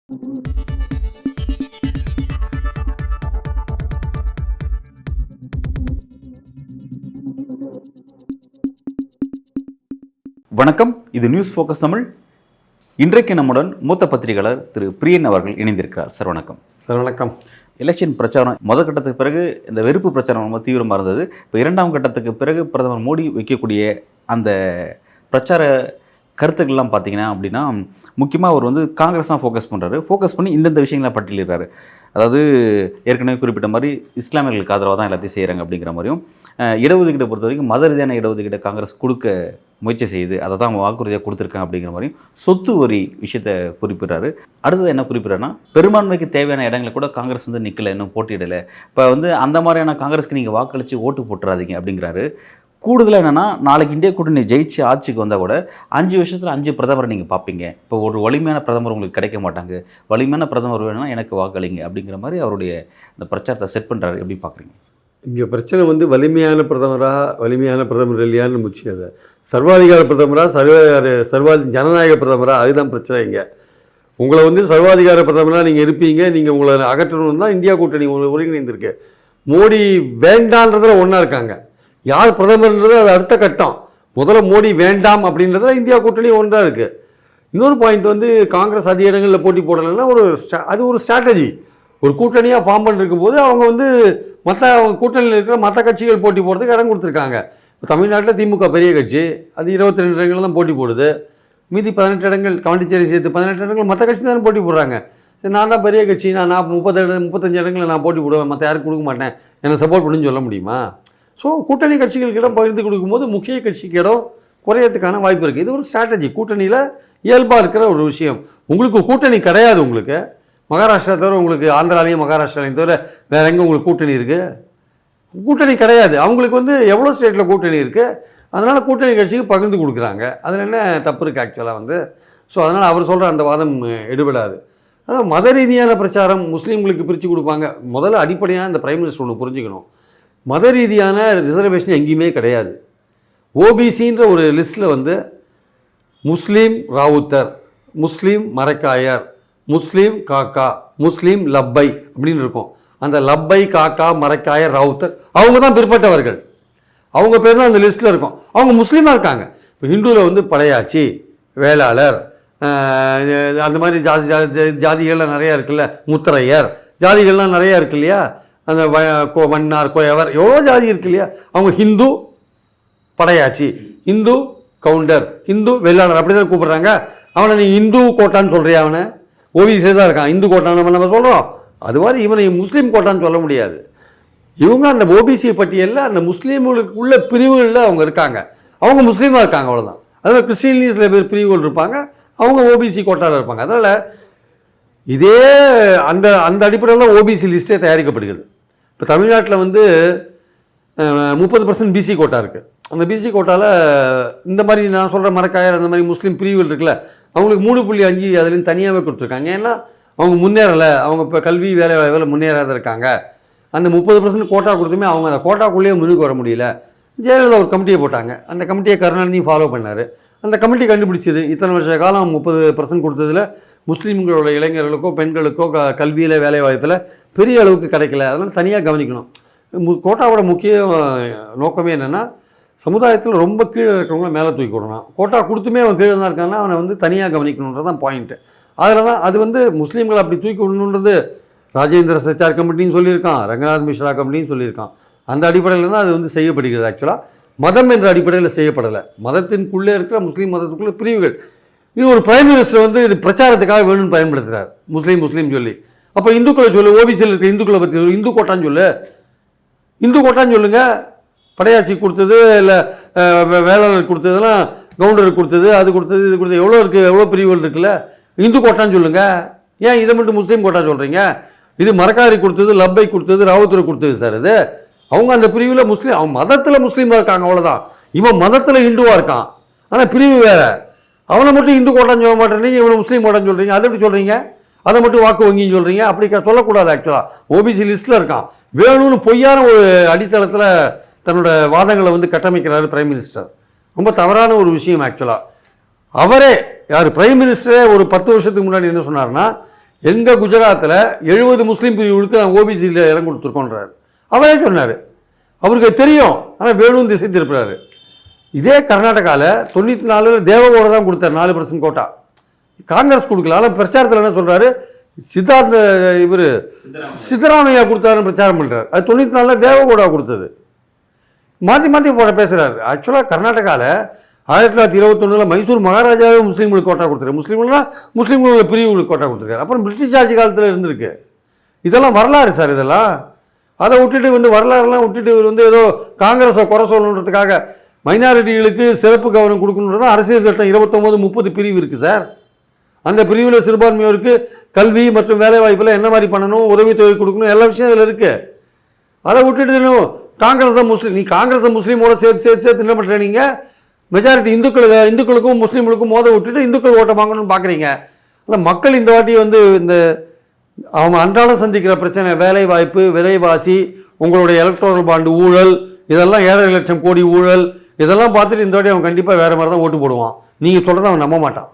வணக்கம், இது news focus Tamil. இன்றைக்கு நம்முடன் மூத்த பத்திரிகையாளர் திரு பிரியன் அவர்கள் இணைந்திருக்கிறார். சார் வணக்கம். சார் வணக்கம். எலெக்ஷன் பிரச்சாரம் முதல் கட்டத்துக்கு பிறகு இந்த வெறுப்பு பிரச்சாரம் ரொம்ப தீவிரமாக இருந்தது. இப்போ இரண்டாம் கட்டத்துக்கு பிறகு பிரதமர் மோடி வைக்கக்கூடிய அந்த பிரச்சார கருத்துக்கள்லாம் பார்த்தீங்கன்னா அப்படின்னா முக்கியமாக அவர் வந்து காங்கிரஸ் தான் ஃபோக்கஸ் பண்ணி இந்தந்த விஷயங்களை பட்டியலிடுறாரு. அதாவது ஏற்கனவே குறிப்பிட்ட மாதிரி இஸ்லாமியர்களுக்கு ஆதரவாக தான் எல்லாத்தையும் செய்கிறாங்க அப்படிங்கிற மாதிரியும், இடஒதுக்கீட்டை பொறுத்த வரைக்கும் மத ரீதியான இடஒதுக்கீட்டை காங்கிரஸ் கொடுக்க முயற்சி செய்யுது, அதை தான் அவங்க வாக்குறுதியாக கொடுத்துருக்காங்க அப்படிங்கிற மாதிரியும் சொத்து வரி விஷயத்தை குறிப்பிட்றாரு. அடுத்தது என்ன குறிப்பிட்றாருன்னா, பெரும்பான்மைக்கு தேவையான இடங்களை கூட காங்கிரஸ் வந்து நிற்கலை, இன்னும் போட்டியிடலை. இப்போ வந்து அந்த மாதிரியான காங்கிரஸ்க்கு நீங்கள் வாக்களித்து ஓட்டு போட்டுறாதீங்க அப்படிங்கிறாரு. கூடுதலாக என்னென்னா, நாளைக்கு இந்தியா கூட்டணி ஜெயிச்சு ஆட்சிக்கு வந்தால் கூட 5 வருஷத்தில் 5 பிரதமரை நீங்கள் பார்ப்பீங்க. இப்போ ஒரு வலிமையான பிரதமர் உங்களுக்கு கிடைக்க மாட்டாங்க, வலிமையான பிரதமர் வேணும்னா எனக்கு வாக்களிங்க அப்படிங்கிற மாதிரி அவருடைய அந்த பிரச்சாரத்தை செட் பண்ணுறாரு. எப்படி பார்க்குறீங்க? இங்கே பிரச்சனை வந்து வலிமையான பிரதமர் இல்லையான்னு முக்கியம். அதை சர்வாதிகார பிரதமராக ஜனநாயக பிரதமராக அதுதான் பிரச்சனை. இங்கே உங்களை வந்து சர்வாதிகார பிரதமராக நீங்கள் இருப்பீங்க, நீங்கள் உங்களை அகற்றணும் தான் இந்தியா கூட்டணி ஒருங்கிணைந்திருக்கு. மோடி வேண்டான்றதில் ஒன்றா இருக்காங்க. யார் பிரதமர்ன்றது அது அடுத்த கட்டம். முதல்ல மோடி வேண்டாம் அப்படின்றத இந்தியா கூட்டணி ஒன்றாக இருக்குது. இன்னொரு பாயிண்ட் வந்து காங்கிரஸ் அதிக இடங்களில் போட்டி போடலைன்னா அது ஒரு ஸ்ட்ராட்டஜி. ஒரு கூட்டணியாக ஃபார்ம் பண்ணிருக்கும் போது அவங்க வந்து அவங்க கூட்டணியில் இருக்கிற மற்ற கட்சிகள் போட்டி போடுறதுக்கு இடம் கொடுத்துருக்காங்க. இப்போ தமிழ்நாட்டில் திமுக பெரிய கட்சி, அது 22 இடங்கள் தான் போட்டி போடுது. மீதி 18 இடங்கள் பாண்டிச்சேரி சேர்த்து 18 இடங்கள் மற்ற கட்சி தானே போட்டி போடுறாங்க. சரி, நான் தான் பெரிய கட்சி, நான் 35 இடங்களில் நான் போட்டி போடுவேன், மற்ற யாரும் கொடுக்க மாட்டேன், என்னை சப்போர்ட் பண்ணுன்னு சொல்ல முடியுமா? ஸோ கூட்டணி கட்சிகளுக்கு இடம் பகிர்ந்து கொடுக்கும்போது முக்கிய கட்சிக்கு இடம் குறையறதுக்கான வாய்ப்பு இருக்குது. இது ஒரு ஸ்ட்ராட்டஜி, கூட்டணியில் இயல்பாக இருக்கிற ஒரு விஷயம். உங்களுக்கு கூட்டணி கிடையாது. உங்களுக்கு மகாராஷ்டிரா தவிர, உங்களுக்கு ஆந்திராலையும் மகாராஷ்டிராலையும் தவிர வேறு எங்கே உங்களுக்கு கூட்டணி இருக்குது? கூட்டணி கிடையாது. அவங்களுக்கு வந்து எவ்வளோ ஸ்டேட்டில் கூட்டணி இருக்குது, அதனால் கூட்டணி கட்சிக்கு பகிர்ந்து கொடுக்குறாங்க. அதில் என்ன தப்பு இருக்குது ஆக்சுவலாக வந்து? ஸோ அதனால் அவர் சொல்கிற அந்த வாதம் எடுபடாது. அதாவது மத ரீதியான பிரச்சாரம் முஸ்லீம்களுக்கு பிரித்து கொடுப்பாங்க. முதல்ல அடிப்படையாக இந்த பிரைம் மினிஸ்டர் ஒன்று புரிஞ்சுக்கணும். மத ரீதியான ரிசர்வேஷன் எங்கேயுமே கிடையாது. ஓபிசின்ற ஒரு லிஸ்ட்டில் வந்து முஸ்லீம் ராவுத்தர், முஸ்லீம் மரைக்காயர், முஸ்லீம் காக்கா, முஸ்லீம் லப்பை அப்படின்னு இருக்கும். அந்த லப்பை, காக்கா, மரைக்காயர், ராவுத்தர் அவங்க தான் பிற்பட்டவர்கள். அவங்க பேர் தான் அந்த லிஸ்ட்டில் இருக்கும். அவங்க முஸ்லீமாக இருக்காங்க. இப்போ ஹிந்துவில் வந்து படையாச்சி, வேளாளர், அந்த மாதிரி ஜாதிகள்லாம் நிறையா இருக்குல்ல, முத்திரையர் ஜாதிகள்லாம் நிறையா இருக்கு இல்லையா, அந்த வண்ணார், கோயவர், எவ்வளோ ஜாதி இருக்கு இல்லையா. அவங்க ஹிந்து படையாச்சி, ஹிந்து கவுண்டர், ஹிந்து வெள்ளாளர் அப்படி தான் கூப்பிட்றாங்க. அவனை நீ இந்து கோட்டான்னு சொல்கிறியா? அவனை ஓபிசியே தான் இருக்கான், இந்து கோட்டான்னு நம்ம சொல்கிறோம். அது மாதிரி இவனை முஸ்லீம் கோட்டான்னு சொல்ல முடியாது. இவங்க அந்த ஓபிசி பட்டியலில் அந்த முஸ்லீம்களுக்கு உள்ள பிரிவுகளில் அவங்க இருக்காங்க. அவங்க முஸ்லீமாக இருக்காங்க, அவ்வளோதான். அதில் கிறிஸ்டின்லேயும் சில பேர் பிரிவுகள் இருப்பாங்க, அவங்க ஓபிசி கோட்டாவில் இருப்பாங்க. அதனால் இதே அந்த அடிப்படையில் தான் ஓபிசி லிஸ்ட்டே தயாரிக்கப்படுகிறது. இப்போ தமிழ்நாட்டில் வந்து 30% பிசி கோட்டா இருக்குது. அந்த பிசி கோட்டாவில் இந்த மாதிரி நான் சொல்கிற மரக்காயர் அந்த மாதிரி முஸ்லீம் பிரிவுகள் இருக்குல்ல, அவங்களுக்கு 3.5 அதுலேயும் தனியாகவே கொடுத்துருக்காங்க. ஏன்னா அவங்க முன்னேறலை, அவங்க இப்போ கல்வி வேலை வாய்ப்பில் முன்னேறாத இருக்காங்க. அந்த 30% கோட்டா கொடுத்துமே அவங்க அந்த கோட்டாக்குள்ளேயே முன்னுக்கு வர முடியல. ஜெயலலிதா ஒரு கமிட்டியை போட்டாங்க. அந்த கமிட்டியை கருணாநிதியும் ஃபாலோ பண்ணார். அந்த கமிட்டி கண்டுபிடிச்சது இத்தனை வருஷ காலம் 30% கொடுத்ததில் முஸ்லீம்களோட இளைஞர்களுக்கோ பெண்களுக்கோ கல்வியில் வேலை வாய்ப்பில் பெரிய அளவுக்கு கிடைக்கல. அதனால் தனியாக கவனிக்கணும். கோட்டாவோட முக்கிய நோக்கமே என்னென்னா, சமுதாயத்தில் ரொம்ப கீழே இருக்கிறவங்கள மேலே தூக்கி விடணும். கோட்டா கொடுத்துமே அவன் கீழே தான் இருக்கான்னா அவனை வந்து தனியாக கவனிக்கணுன்றது தான் பாயிண்ட்டு. அதில் தான் அது வந்து முஸ்லீம்களை அப்படி தூக்கி விடணுன்றது ராஜேந்திர சச்சார் கமிட்டின்னு சொல்லியிருக்கான், ரங்கநாத் மிஸ்ரா கமிட்டின்னு சொல்லியிருக்கான். அந்த அடிப்படையில் தான் அது வந்து செய்யப்படுகிறது. ஆக்சுவலாக மதம் என்ற அடிப்படையில் செய்யப்படலை. மதத்தின்குள்ளே இருக்கிற முஸ்லீம் மதத்துக்குள்ளே பிரிவுகள். இது ஒரு பிரைம் மினிஸ்டர் வந்து இது பிரச்சாரத்துக்காக வேணும்னு பயன்படுத்துகிறார். முஸ்லீம் சொல்லி, அப்போ இந்துக்களை சொல்லு, ஓபிசியில் இருக்க இந்துக்களை பற்றி சொல்லு, இந்து கோட்டான்னு சொல்லுங்கள். படையாச்சி கொடுத்தது இல்லை வேளாளர் கொடுத்ததுலாம், கவுண்டர் கொடுத்தது, அது கொடுத்தது, இது கொடுத்தது, எவ்வளோ இருக்குது, எவ்வளோ பிரிவுகள் இருக்குல்ல, இந்து கோட்டான்னு சொல்லுங்கள். ஏன் இதை மட்டும் முஸ்லீம் கோட்டா சொல்கிறீங்க? இது மரக்காரி கொடுத்தது, லப்பை கொடுத்தது, ராவுத்தரை கொடுத்தது சார். இது அவங்க அந்த பிரிவில் முஸ்லீம், அவன் மதத்தில் முஸ்லீமாக இருக்காங்க, அவ்வளோதான். இவன் மதத்தில் ஹிந்துவாக இருக்கான், ஆனால் பிரிவு வேறு. அவனை மட்டும் இந்து கோட்டான்னு சொல்ல மாட்டேறீங்க, இவனை முஸ்லீம் கோட்டான்னு சொல்கிறீங்க. அதை எப்படி சொல்கிறீங்க? அதை மட்டும் வாக்கு வங்கின்னு சொல்கிறீங்க. அப்படி சொல்லக்கூடாது. ஆக்சுவலாக ஓபிசி லிஸ்ட்டில் இருக்கான். வேணும்னு பொய்யான ஒரு அடித்தளத்தில் தன்னோட வாதங்களை வந்து கட்டமைக்கிறாரு பிரைம் மினிஸ்டர். ரொம்ப தவறான ஒரு விஷயம். ஆக்சுவலாக அவரே யார் பிரைம் மினிஸ்டரே ஒரு 10 வருஷத்துக்கு முன்னாடி என்ன சொன்னார்னா, எங்கள் குஜராத்தில் 70 முஸ்லீம் பிரிவுகளுக்கு நான் ஓபிசியில் இடம் கொடுத்துருக்கோன்றார். அவரே சொன்னார். அவருக்கு தெரியும், ஆனால் வேணும்னு திசை திருப்புறாரு. இதே கர்நாடகாவில் 94 தேவகோடை தான் கொடுத்தார் 4% கோட்டா. காங்கிரஸ் கொடுக்கல. ஆனால் பிரச்சாரத்தில் என்ன சொல்கிறாரு, சித்தராமையா கொடுத்தாருன்னு பிரச்சாரம் பண்ணுறாரு. அது 94 தேவகோடா கொடுத்தது. மாற்றி மாற்றி பேசுகிறாரு. ஆக்சுவலாக கர்நாடகாவில் 1921 மைசூர் மகாராஜாவே முஸ்லீம்களுக்கு கோட்டா கொடுத்துரு. முஸ்லீம்களோட பிரிவுகளுக்கு கோட்டா கொடுத்துருக்காரு. அப்புறம் பிரிட்டிஷ் ஆட்சி காலத்தில் இருந்திருக்கு. இதெல்லாம் வரலாறு சார். இதெல்லாம் அதை விட்டுட்டு வரலாறுலாம் விட்டுட்டு ஏதோ காங்கிரஸை குறை சொல்லணுன்றதுக்காக மைனாரிட்டிகளுக்கு சிறப்பு கவனம் கொடுக்கணுன்றது அரசியல் சட்டம் 29-30 பிரிவு இருக்குது சார். அந்த பிரிவில் சிறுபான்மையோருக்கு கல்வி மற்றும் வேலை வாய்ப்பில் என்ன மாதிரி பண்ணணும், உதவித்தொகை கொடுக்கணும், எல்லா விஷயம் அதில் இருக்குது. அதை விட்டுட்டு காங்கிரஸ் தான் முஸ்லீம், நீ காங்கிரஸை முஸ்லீமோட சேர்த்து என்ன பண்ணுற, நீங்கள் மெஜாரிட்டி இந்துக்களுக்கும் முஸ்லீம்களுக்கும் மோத விட்டுட்டு இந்துக்கள் ஓட்டை வாங்கணும்னு பார்க்குறீங்க. ஆனால் மக்கள் இந்த வாட்டி இந்த அவங்க அன்றாடம் சந்திக்கிற பிரச்சனை, வேலை வாய்ப்பு, விலைவாசி, உங்களுடைய எலக்ட்ரல் பாண்டு ஊழல், இதெல்லாம் 7.5 லட்சம் கோடி ஊழல், இதெல்லாம் பார்த்துட்டு இந்த வாட்டி அவன் கண்டிப்பாக வேறு மாதிரி தான் ஓட்டு போடுவான். நீங்கள் சொல்கிறத அவன் நம்ப மாட்டான்.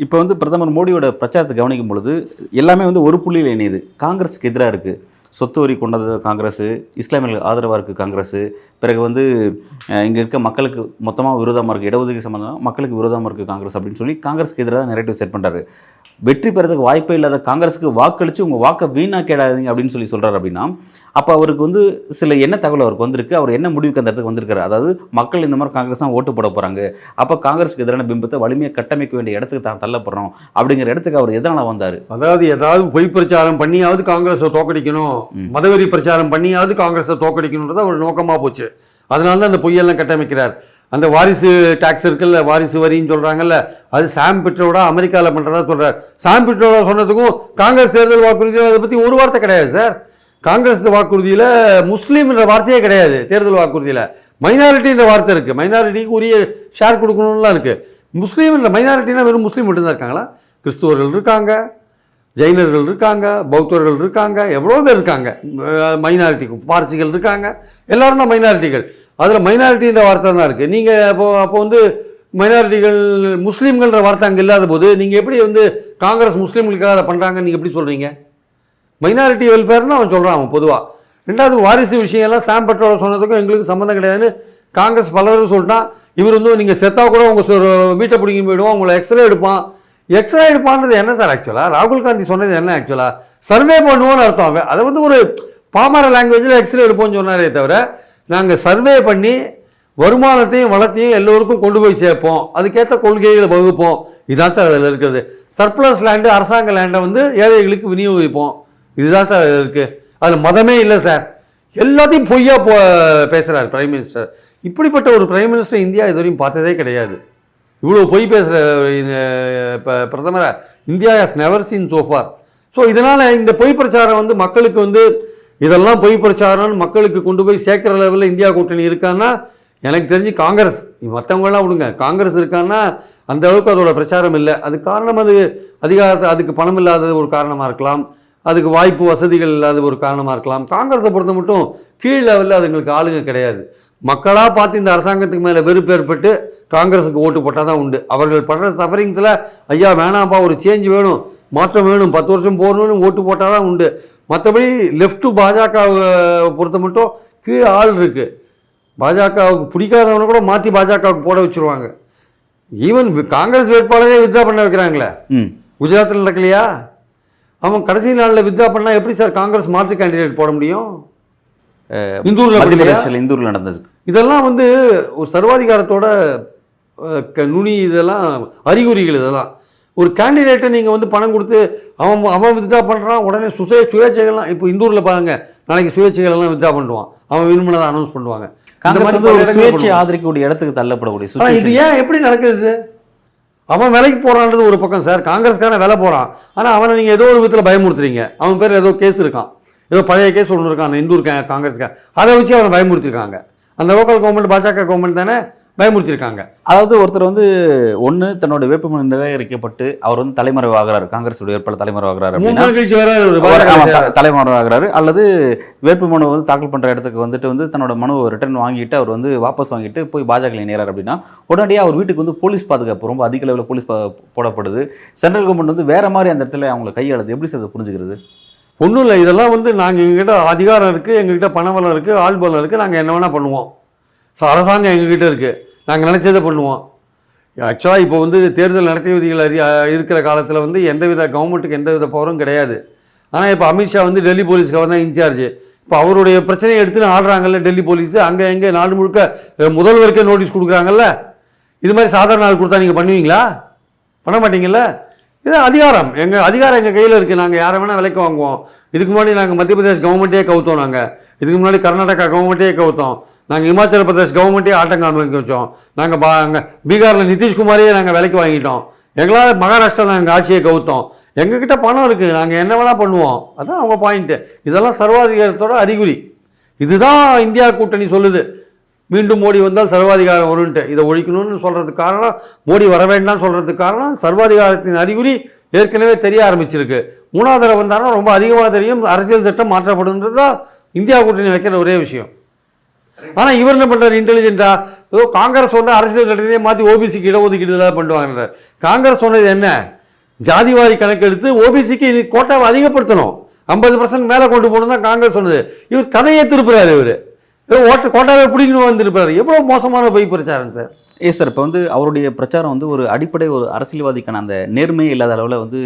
இப்போ பிரதமர் மோடியோட பிரச்சாரத்தை கவனிக்கும் பொழுது எல்லாமே ஒரு புள்ளியில் இணையுது. காங்கிரஸுக்கு எதிராக இருக்குது. சொத்து வரி கொண்டது காங்கிரஸ், இஸ்லாமியர்களுக்கு ஆதரவாக இருக்குது காங்கிரஸ், பிறகு இங்கே இருக்க மக்களுக்கு மொத்தமாக விரோதமாக இருக்குது, இடஒதுக்கீடு சம்மந்தமாக மக்களுக்கு விரோதமாக இருக்குது காங்கிரஸ் அப்படின்னு சொல்லி காங்கிரஸுக்கு எதிராக நெரேட்டிவ் செட் பண்ணுறாரு. வெற்றி பெறதுக்கு வாய்ப்பே இல்லாத காங்கிரஸுக்கு வாக்களித்து உங்கள் வாக்கை வீணாக கேடாதீங்க அப்படின்னு சொல்கிறார். அப்படின்னா அப்போ அவருக்கு சில என்ன தகவல் அவருக்கு வந்திருக்கு, அவர் என்ன முடிவுக்கு அந்த இடத்துக்கு வந்திருக்காரு. அதாவது மக்கள் இந்த மாதிரி காங்கிரஸ் தான் ஓட்டு போட போகிறாங்க, அப்போ காங்கிரஸுக்கு எதிரான பிம்பத்தை வலிமையாக கட்டமைக்க வேண்டிய இடத்துக்கு தான் தள்ளப்படுறோம் அப்படிங்கிற இடத்துக்கு அவர் எதனால் வந்தார்? அதாவது ஏதாவது பொய் பிரச்சாரம் பண்ணியாவது காங்கிரஸை தோக்கடிக்கணும், மதவெறி பிரச்சாரம் பண்ணியாவது காங்கிரஸை தோக்கடிக்கணுன்றத ஒரு நோக்கமாக போச்சு. அதனால தான் அந்த பொய்யெல்லாம் கட்டமைக்கிறார். அந்த வாரிசு டாக்ஸ் இருக்குல்ல, வாரிசு வரின்னு சொல்கிறாங்கல்ல, அது சாம் பிட்ரோடா அமெரிக்காவில் பண்ணுறதா சொல்கிறார். சாம் பிட்ரோடா சொன்னதுக்கும் காங்கிரஸ் தேர்தல் வாக்குறுதியில் அதை பற்றி ஒரு வார்த்தை கிடையாது சார். காங்கிரஸ் வாக்குறுதியில் முஸ்லீம்ன்ற வார்த்தையே கிடையாது. தேர்தல் வாக்குறுதியில் மைனாரிட்டின்ற வார்த்தை இருக்குது. மைனாரிட்டிக்கு உரிய ஷேர் கொடுக்கணும்லாம் இருக்குது. முஸ்லீம்ன்ற மைனாரிட்டினா வெறும் முஸ்லீம் மட்டும்தான் இருக்காங்களா? கிறிஸ்துவர்கள் இருக்காங்க, ஜெயினர்கள் இருக்காங்க, பௌத்தர்கள் இருக்காங்க, எவ்வளோ பேர் இருக்காங்க. மைனாரிட்டி பார்சிகள் இருக்காங்க, எல்லோரும் தான் மைனாரிட்டிகள். அதில் மைனாரிட்டின்ற வார்த்தை தான் இருக்குது. நீங்கள் அப்போ மைனாரிட்டிகள் முஸ்லீம்கள்ன்ற வார்த்தை அங்கே இல்லாத போது நீங்கள் எப்படி காங்கிரஸ் முஸ்லீம்களுக்காக அதை பண்ணுறாங்கன்னு நீங்கள் எப்படி சொல்கிறீங்க? மைனாரிட்டி வெல்ஃபேர்னு அவன் சொல்கிறான் அவன் பொதுவாக. ரெண்டாவது வாரிசு விஷயம்லாம் சாம் பெட்ரோலை சொன்னதுக்கும் எங்களுக்கு சம்மந்தம் கிடையாதுன்னு காங்கிரஸ் பலரும் சொல்லிட்டான். இவர் நீங்கள் செத்தா கூட உங்கள் வீட்டை பிடிங்கி போயிடுவோம், உங்களை எக்ஸ்ரே எடுப்பான்றது என்ன சார்? ஆக்சுவலாக ராகுல் காந்தி சொன்னது என்ன? ஆக்சுவலாக சர்வே பண்ணுவோன்னு அர்த்தம். அதை ஒரு பாமர லாங்குவேஜில் எக்ஸ்ரே எடுப்போம்னு சொன்னாரே தவிர, நாங்கள் சர்வே பண்ணி வருமானத்தையும் வளத்தையும் எல்லோருக்கும் கொண்டு போய் சேர்ப்போம், அதுக்கேற்ற கொள்கைகளை வகுப்போம், இதுதான் சார் அதில் இருக்கிறது. சர்ப்ளஸ் லேண்டு, அரசாங்க லேண்டை ஏழைகளுக்கு விநியோகிப்போம், இதுதான் சார் அதில் இருக்குது. அதில் மதமே இல்லை சார். எல்லாத்தையும் பொய்யா பேசுகிறார் பிரைம் மினிஸ்டர். இப்படிப்பட்ட ஒரு பிரைம் மினிஸ்டர் இந்தியா இதுவரையும் பார்த்ததே கிடையாது. இவ்வளோ பொய் பேசுகிற பிரதமரை India has never seen so far. So இதனால் இந்த பொய் பிரச்சாரம் மக்களுக்கு இதெல்லாம் பொய் பிரச்சாரம்னு மக்களுக்கு கொண்டு போய் சேர்க்குற லெவலில் இந்தியா கூட்டணி இருக்கான்னா, எனக்கு தெரிஞ்சு காங்கிரஸ், மற்றவங்களாம் விடுங்க, காங்கிரஸ் இருக்கான்னா அந்த அளவுக்கு அதோட பிரச்சாரம் இல்லை. அது காரணம் அதுக்கு பணம் இல்லாதது ஒரு காரணமாக இருக்கலாம், அதுக்கு வாய்ப்பு வசதிகள் இல்லாத ஒரு காரணமாக இருக்கலாம். காங்கிரஸை பொறுத்த மட்டும் கீழ் லெவலில் அதுங்களுக்கு ஆளுங்க கிடையாது. மக்களாக பார்த்து இந்த அரசாங்கத்துக்கு மேலே வெறுப்பு ஏற்பட்டு காங்கிரஸுக்கு ஓட்டு போட்டால் தான் உண்டு. அவர்கள் பண்ணுற சஃபரிங்ஸில் ஐயா வேணாம்ப்பா, ஒரு சேஞ்ச் வேணும், மாற்றம் வேணும், 10 வருஷம் போகணும்னு ஓட்டு போட்டால் தான் உண்டு. மற்றபடி லெஃப்ட் டு பாஜகவை பொறுத்த மட்டும் கீழே ஆள் இருக்குது. பாஜகவுக்கு பிடிக்காதவனை கூட மாற்றி பாஜகவுக்கு போட வச்சுருவாங்க. ஈவன் காங்கிரஸ் வேட்பாளரே வித்ரா பண்ண வைக்கிறாங்களே, குஜராத்தில் நடக்கலையா? அவன் கடைசி நாளில் வித்ரா பண்ணால் எப்படி சார் காங்கிரஸ் மாற்று கேண்டிடேட் போட முடியும்? இந்தூரில் நடந்தது. இதெல்லாம் ஒரு சர்வாதிகாரத்தோட நுனி, இதெல்லாம் அறிகுறிகள். இதெல்லாம் ஒரு கேண்டிடேட்டை நீங்கள் பணம் கொடுத்து அவன் வித்ரா பண்ணுறான், உடனே சுயேட்சைகள்லாம் இப்போ இந்தூரில் பாருங்க, நாளைக்கு சுயேட்சைகள்லாம் வித்ரா பண்ணுவான், அவன் விரும்பினதை அனௌன்ஸ் பண்ணுவாங்க. சுயேட்சை ஆதரிக்கக்கூடிய இடத்துக்கு தள்ளப்படக்கூடிய இது ஏன் எப்படி நடக்குது? அவன் விலைக்கு போகிறான்றது ஒரு பக்கம் சார், காங்கிரஸ்காரன் விலை போகிறான், ஆனால் அவனை நீங்கள் ஏதோ ஒரு விதத்தில் பயமுறுத்துறீங்க. அவன் பேர் ஏதோ கேஸ் இருக்கான், ஏதோ பழைய கேஸ் ஒன்று இருக்கான் அந்த இந்தூர் காங்கிரஸ்காரன், அதை வச்சு அவனை பயமுறுத்திருக்காங்க. அந்த லோக்கல் கவர்மெண்ட் பாஜக கவர்மெண்ட் தானே, பயமுறுத்தியிருக்காங்க. அதாவது ஒருத்தர் வந்து ஒன்று தன்னோட வேட்புமனு நிராகரிக்கப்பட்டு அவர் வந்து தலைமறைவாகிறார், காங்கிரஸ் வேட்பாளர் தலைமறைவாகிறார் 3 அப்படின்னா நாள் கழிச்சு வேற தலைமறைவாகிறாரு, அல்லது வேட்புமனு வந்து தாக்கல் பண்ணுற இடத்துக்கு வந்துட்டு வந்து தன்னோட மனுவை ரிட்டர்ன் வாங்கிட்டு அவர் வந்து வாபஸ் வாங்கிட்டு போய் பாஜக இணைகிறார் அப்படின்னா உடனடியாக அவர் வீட்டுக்கு வந்து போலீஸ் பாதுகாப்பு ரொம்ப அதிக அளவில் போலீஸ் போடப்படுது. சென்ட்ரல் கவர்மெண்ட் வந்து வேற மாதிரி அந்த இடத்துல அவங்களை கையாளுது. எப்படி சார் புரிஞ்சுக்கிறது? ஒன்றும் இல்லை, இதெல்லாம் வந்து நாங்கள் எங்ககிட்ட அதிகாரம் இருக்குது, எங்ககிட்ட பணபலம் இருக்குது, ஆள் பலம் இருக்குது, நாங்கள் என்ன வேணால் பண்ணுவோம். ஸோ அரசாங்கம் எங்ககிட்ட இருக்குது, நாங்கள் நினச்சதை பண்ணுவோம். ஆக்சுவலாக இப்போ வந்து தேர்தல் நடத்தை விதிகள் இருக்கிற காலத்தில் வந்து எந்தவித கவர்மெண்ட்டுக்கு எந்தவித பவரும் கிடையாது. ஆனால் இப்போ அமித்ஷா வந்து டெல்லி போலீஸ்க்கு அவர் தான் இன்சார்ஜ். இப்போ அவருடைய பிரச்சனையை எடுத்துன்னு ஆடுறாங்கல்ல டெல்லி போலீஸு, அங்கே எங்கே நாடு முழுக்க முதல்வருக்கே நோட்டீஸ் கொடுக்குறாங்கல்ல. இது மாதிரி சாதாரண நாள் கொடுத்தா நீங்கள் பண்ணுவீங்களா? பண்ண மாட்டீங்கல்ல. இது அதிகாரம், எங்கள் அதிகாரம் எங்கள் கையில் இருக்குது. நாங்கள் யாரை வேணால் விலைக்கு வாங்குவோம். இதுக்கு முன்னாடி நாங்கள் மத்திய பிரதேஷ் கவர்மெண்ட்டே கவுத்தோம், நாங்கள் இதுக்கு முன்னாடி கர்நாடகா கவர்மெண்ட்டே கவுத்தோம், நாங்கள் இமாச்சல பிரதேஷ் கவர்மெண்ட்டே ஆட்டம் காமிக்க வச்சோம், நாங்கள் அங்கே பீகாரில் நிதிஷ்குமாரையே நாங்கள் விலைக்கு வாங்கிட்டோம், எங்களால் மகாராஷ்டிராவில் நாங்கள் ஆட்சியை கவுத்தோம். எங்ககிட்ட பணம் இருக்குது, நாங்கள் என்ன வேணால் பண்ணுவோம். அதுதான் அவங்க பாயிண்ட்டு. இதெல்லாம் சர்வாதிகாரத்தோட அறிகுறி. இதுதான் இந்தியா கூட்டணி சொல்லுது. மீண்டும் மோடி வந்தால் சர்வாதிகாரம் வரும்ன்ட்டு இதை ஒழிக்கணும்னு சொல்கிறதுக்கு காரணம், மோடி வர வேண்டாம் சொல்கிறதுக்கு காரணம் சர்வாதிகாரத்தின் அறிகுறி ஏற்கனவே தெரிய ஆரம்பிச்சிருக்கு. 3வது தடவை வந்தாலும் ரொம்ப அதிகமாக தெரியும், அரசியல் சட்டம் மாற்றப்படுன்றது தான் இந்தியா கூட்டணி வைக்கிற ஒரே விஷயம். ஆனால் இவர் என்ன பண்ணுறாரு இன்டெலிஜென்ட்டா, ஏதோ காங்கிரஸ் வந்து அரசியல் சட்டத்தையே மாற்றி ஓபிசிக்கு இடஒதுக்கீடு பண்ணுவாங்கன்றார். காங்கிரஸ் சொன்னது என்ன? ஜாதிவாரி கணக்கெடுத்து ஓபிசிக்கு கோட்டாவை அதிகப்படுத்தணும், 50% மேலே கொண்டு போகணும் தான் காங்கிரஸ் சொன்னது. இவர் கதையை திருப்புறாரு. இவர் கோட்டாவே பிடிக்கணும் வந்திருப்பாரு. எவ்வளோ மோசமான போய் பிரச்சாரம் சார். சார் இப்போ வந்து அவருடைய பிரச்சாரம் வந்து ஒரு அடிப்படை ஒரு அரசியல்வாதிக்கான அந்த நேர்மையே இல்லாத அளவில் வந்து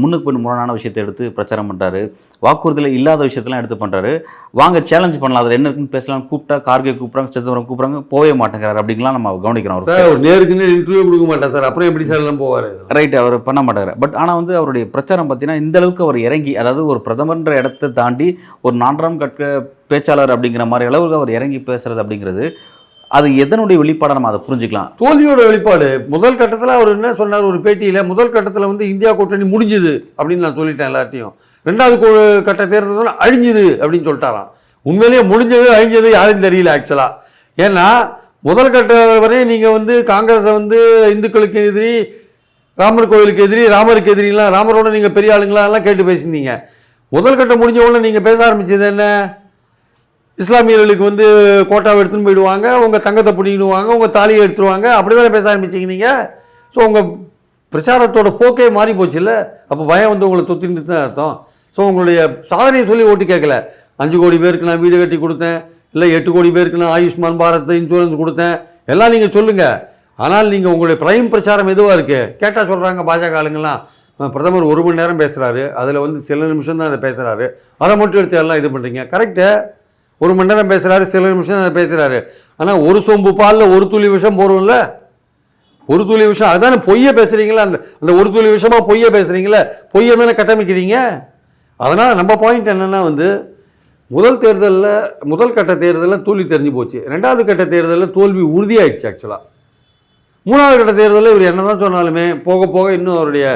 முன்னுக்கு பின் முரணான விஷயத்தை எடுத்து பிரச்சாரம் பண்ணுறாரு. வாக்குறுதியில் இல்லாத விஷயத்தெல்லாம் எடுத்து பண்ணுறாரு. வாங்க சேலஞ்ச் பண்ணலாம், அதில் என்ன இருக்குன்னு பேசலாம் கூப்பிட்டா கார்கே கூப்பிட்றாங்க, சிதம்பரம் கூப்பிட்றாங்க, போவே மாட்டேங்கிறார் அப்படிங்கலாம் நம்ம கவனிக்கிறோம். சார் நேருக்கு நேர் இன்டர்வியூ கொடுக்க மாட்டார் சார், அப்புறம் எப்படி சார் எல்லாம் போவார்? ரைட், அவர் பண்ண மாட்டார். பட் ஆனால் வந்து அவருடைய பிரச்சாரம் பார்த்தீங்கன்னா இந்த அளவுக்கு அவர் இறங்கி, அதாவது ஒரு பிரதமர்ன்ற இடத்தை தாண்டி ஒரு 4ஆம் கட்ட பேச்சாளர் அப்படிங்கிற மாதிரி அளவுக்கு அவர் இறங்கி பேசுறது அப்படிங்கிறது அது எதனுடைய வெளிப்பாடாக நம்ம அதை புரிஞ்சுக்கலாம்? தோல்வியோட வெளிப்பாடு. முதல் கட்டத்தில் அவர் என்ன சொன்னார் ஒரு பேட்டியில், முதல் கட்டத்தில் வந்து இந்தியா கூட்டணி முடிஞ்சுது அப்படின்னு நான் சொல்லிட்டேன் எல்லாத்தையும். 2வது கட்ட தேர்தல் அழிஞ்சுது அப்படின்னு சொல்லிட்டாராம். உண்மையிலேயே முடிஞ்சது அழிஞ்சது யாரும் தெரியல ஆக்சுவலாக. ஏன்னா முதல் கட்ட வரையும் நீங்கள் வந்து காங்கிரஸை வந்து இந்துக்களுக்கு எதிரி, ராமர் கோவிலுக்கு எதிரி, ராமருக்கு எதிரிலாம், ராமரோட நீங்கள் பெரிய ஆளுங்களாம் கேட்டு பேசியிருந்தீங்க. முதல் கட்டம் முடிஞ்ச உடனே நீங்கள் பேச ஆரம்பிச்சது என்ன? இஸ்லாமியர்களுக்கு வந்து கோட்டாவை எடுத்துன்னு போயிடுவாங்க, உங்கள் தங்கத்தை பிடிக்கிடுவாங்க, உங்கள் தாலியை எடுத்துருவாங்க, அப்படி தானே பேச ஆரம்பிச்சிங்க நீங்கள். ஸோ உங்கள் பிரச்சாரத்தோட போக்கே மாறி போச்சு இல்லை? அப்போ பயம் வந்து உங்களை தொத்தின்னு தான் அர்த்தம். ஸோ உங்களுடைய சாதனையை சொல்லி ஓட்டு கேட்கல. 5 கோடி பேருக்கு நான் வீடு கட்டி கொடுத்தேன், இல்லை 8 கோடி பேருக்கு நான் ஆயுஷ்மான் பாரத் இன்சூரன்ஸ் கொடுத்தேன், எல்லாம் நீங்கள் சொல்லுங்கள். ஆனால் நீங்கள் உங்களுடைய பிரைம் பிரச்சாரம் எதுவாக இருக்குது? கேட்டால் சொல்கிறாங்க பாஜக ஆளுங்கள்லாம், பிரதமர் 1 மணி நேரம் பேசுகிறாரு, அதில் வந்து சில நிமிஷம் தான் அதை பேசுகிறாரு, அதை மட்டும் எடுத்து எல்லாம் இது பண்ணுறீங்க. கரெக்டு, 1 மணி நேரம் பேசுகிறாரு, சில நிமிஷம் தான் பேசுகிறாரு. ஆனால் ஒரு சொம்பு பாலில் ஒரு துளி விஷம் போடும்ல, ஒரு துளி விஷம். அதுதானே பொய்யை பேசுகிறீங்களா? அந்த ஒரு துளி விஷமாக பொய்யை பேசுகிறீங்களா? பொய்யை தானே கட்டமைக்கிறீங்க. அதனால் நம்ம பாயிண்ட் என்னென்னா வந்து முதல் கட்ட தேர்தலில் தோல்வி தெரிஞ்சு போச்சு. 2வது கட்ட தேர்தலில் தோல்வி உறுதியாகிடுச்சு ஆக்சுவலாக. 3வது கட்ட தேர்தலில் இவர் என்ன தான் சொன்னாலுமே போக போக இன்னும் அவருடைய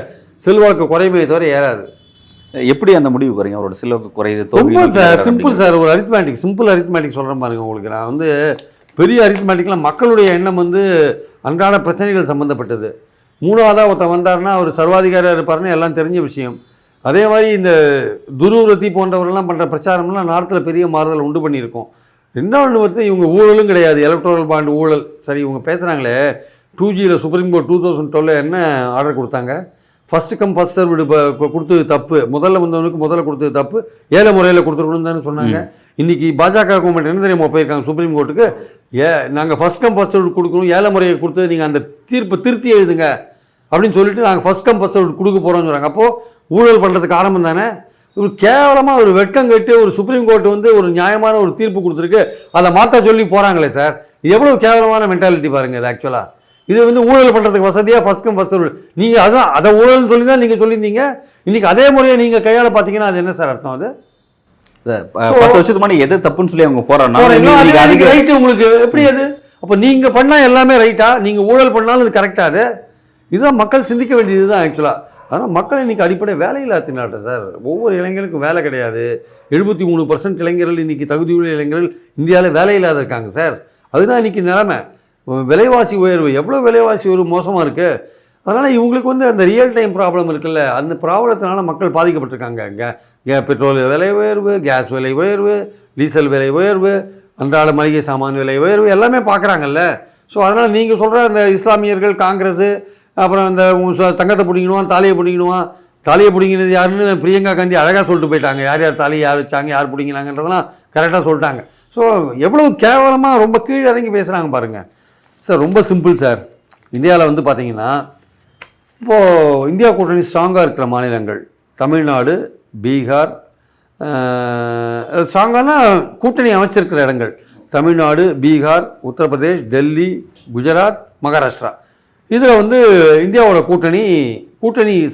செல்வாக்கு குறைமையை தவிர ஏறாது. எப்படி அந்த முடிவு வரீங்க? அவரோட செல்வாக்கு குறையுது? ரொம்ப சார் சிம்பிள் சார், ஒரு சிம்பிள் அரித்மேட்டிக் சொல்கிறேன் பாருங்க உங்களுக்கு. நான் வந்து பெரிய அரித்மேட்டிக்லாம் மக்களுடைய எண்ணம் வந்து அன்றாட பிரச்சனைகள் சம்மந்தப்பட்டது. 3வதாக ஒருத்தன் வந்தார்னா அவர் சர்வாதிகாரியாக இருப்பார்னு எல்லாம் தெரிஞ்ச விஷயம். அதே மாதிரி இந்த துருவரத்தி போன்றவர்கள்லாம் பண்ணுற பிரச்சாரம்லாம் நாட்டில் பெரிய மாறுதல் உண்டு பண்ணியிருக்கோம். 2வது வந்து இவங்க ஊழலும் கிடையாது, எலக்ட்ரல் பாண்ட் ஊழல். சரி, இவங்க பேசுகிறாங்களே 2Gயில் சுப்ரீம் கோர்ட் 2012 என்ன ஆர்டர் கொடுத்தாங்க? ஃபஸ்ட்டு கம் ஃபஸ்ட் சர்வ்டு கொடுத்தது தப்பு, முதல்ல வந்தவனுக்கு முதல்ல கொடுத்தது தப்பு, ஏழை முறையில் கொடுத்துருக்கணும்னு தானே சொன்னாங்க. இன்றைக்கி பாஜக கவர்மெண்ட் என்ன தெரியுமா போயிருக்காங்க சுப்ரீம் கோர்ட்டுக்கு, நாங்கள் ஃபஸ்ட் கம் ஃபஸ்ட் சர்வ்டு கொடுக்கணும், ஏழை முறையை கொடுத்தது நீங்கள் அந்த தீர்ப்பை திருத்தி எழுதுங்க அப்படின்னு சொல்லிட்டு நாங்கள் ஃபஸ்ட் கம் ஃபஸ்ட் சர்வ்டு கொடுக்க போகிறோம்னு சொல்கிறாங்க. அப்போது ஊழல் பண்ணுறதுக்கு ஆரம்பம் தானே. ஒரு கேவலமாக ஒரு வெட்கம் கட்டு ஒரு சுப்ரீம் கோர்ட் வந்து ஒரு நியாயமான ஒரு தீர்ப்பு கொடுத்துருக்கு, அதை மாற்ற சொல்லி போகிறாங்களே சார், எவ்வளோ கேவலமான மென்டாலிட்டி பாருங்கள் இது. ஆக்சுவலாக இது வந்து ஊழல் பண்ணுறதுக்கு வசதியாக ஃபஸ்ட் கம் ஃபஸ்ட் சர்வ். நீங்கள் அதான் அதை ஊழல்னு சொல்லி தான் நீங்கள் சொல்லியிருந்தீங்க. இன்றைக்கி அதே முறையை நீங்கள் கையாள பார்த்தீங்கன்னா அது என்ன சார் அர்த்தம்? அது 10 வருஷத்துக்கு முன்னாடி எது தப்புன்னு சொல்லி அவங்க போறாங்க ரைட்டு உங்களுக்கு எப்படி? அது அப்போ நீங்கள் பண்ணால் எல்லாமே ரைட்டா? நீங்கள் ஊழல் பண்ணாலும் அது கரெக்டாக? அது இதுதான் மக்கள் சிந்திக்க வேண்டியது தான் ஆக்சுவலாக. ஆனால் மக்கள் இன்றைக்கி அடிப்படை வேலையில்லா திண்டாட்டம் சார். ஒவ்வொரு இளைஞருக்கும் வேலை கிடையாது. 73% இளைஞர்கள் இன்றைக்கி தகுதியுள்ள இளைஞர்கள் இந்தியாவில் வேலையில்லாத இருக்காங்க சார். அதுதான் இன்றைக்கி நிலைமை. விலைவாசி உயர்வு, எவ்வளோ விலைவாசி உயர்வு மோசமாக இருக்குது. அதனால் இவங்களுக்கு வந்து அந்த ரியல் டைம் ப்ராப்ளம் இருக்குல்ல, அந்த ப்ராப்ளத்தினால மக்கள் பாதிக்கப்பட்டிருக்காங்க. பெட்ரோல் விலை உயர்வு, கேஸ் விலை உயர்வு, டீசல் விலை உயர்வு, அன்றாட மளிகை சாமான் விலை உயர்வு எல்லாமே பார்க்குறாங்கல்ல. ஸோ அதனால் நீங்கள் சொல்கிற அந்த இஸ்லாமியர்கள், காங்கிரஸு, அப்புறம் அந்த தங்கத்தை பிடிக்கணுவான், தாலியை பிடிக்கணுவான், தாலியை பிடிங்கினது யாருன்னு பிரியங்கா காந்தி அழகாக சொல்லிட்டு போயிட்டாங்க. யார் யார் தாலியை யார் வச்சாங்க, யார் பிடிங்கினாங்கன்றதெல்லாம் கரெக்டாக சொல்லிட்டாங்க. ஸோ எவ்வளோ கேவலமாக ரொம்ப கீழே இறங்கி பேசுகிறாங்க பாருங்கள் சார். ரொம்ப சிம்பிள் சார். இந்தியாவில் வந்து பார்த்தீங்கன்னா இப்போது இந்தியா கூட்டணி ஸ்ட்ராங்காக இருக்கிற மாநிலங்கள் தமிழ்நாடு, பீகார், ஸ்ட்ராங்கான கூட்டணி அமைச்சிருக்கிற இடங்கள் தமிழ்நாடு, பீகார், உத்தரப்பிரதேஷ், டெல்லி, குஜராத், மகாராஷ்டிரா. இதில் வந்து இந்தியாவோட கூட்டணி